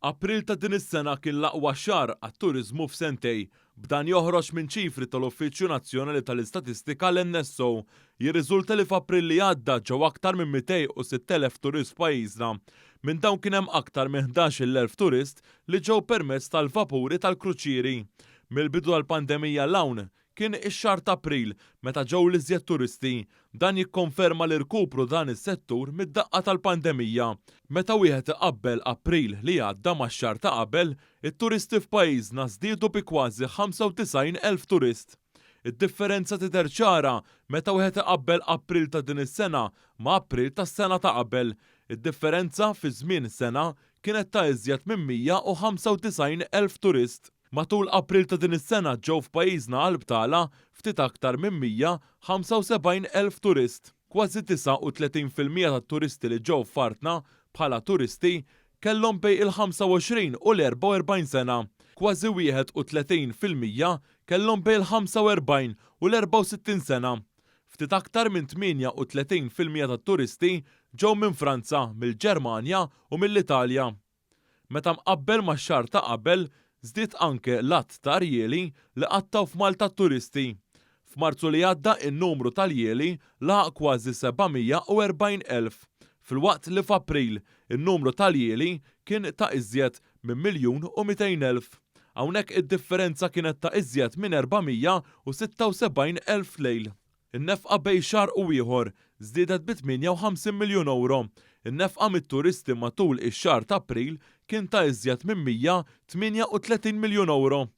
April ta' din is-sena kien l-aqwa xahar għat-turiżmu f'sentej. B'dan joħroġ minn ċifri tal-Uffiċċju Nazzjonali tal-Istatistika l-NSO. Jirriżulta li f'April li għadda ġew aktar minn 206,000 turist f'pajjiżna. Minn dawn kien hemm aktar minn 11,000 turist li ġew permezz tal-vapuri tal-kruċieri. Mill-bidu tal-pandemija l-hawn kien ix-xahar ta' April meta ġew l-iżjed turisti. Dan jikkonferma l-irkupru dan is-settur mid-daqqa tal-pandemija. Meta wieħed iqabbel April li għadda max-xahar ta' qabel, it-turisti f'pajjiżna żdiedu bi kważi 95,000 turist. Id-differenza tidher ċara meta wieħed iqabbel April ta' din is-sena ma' April tas-sena ta' qabel. Id-differenza fi żmien sena kienet ta' iżjed minn 195,000 turist. Matul April ta' din is-sena ġew f'pajjiżna għall-btala ftit aktar minn 175,000 turist. Kważi 39% tat-turisti li ġew f'Fartna bħala turisti kellhom bejn il-25 u l-44 sena. Kważi 31% kellhom bejn il-45 u l-64 sena. Ftit aktar minn 38% tat-turisti ġew minn Franza, mill-Ġermanja u mill-Italja. Meta mqabbel max-xahar ta' qabel, żdied anke l-att ta' rjieli li qattaw f'Malta t-turisti. F'Marzu li għadda in-numru tal-rjieli laħaq kważi 740,000, filwaqt li f'April in-numru tal-rjieli kien ta' iżjed minn 1,200,000. Hawnhekk id-differenza kienet ta' iżjed minn 476,000 lejl. In-nefqa bejn xahar u ieħor żdiedet bi 58 miljun euro. In-nefqa mit-turisti matul ix-xahar ta' April kien ta' iżjed minn 138 miljun euro.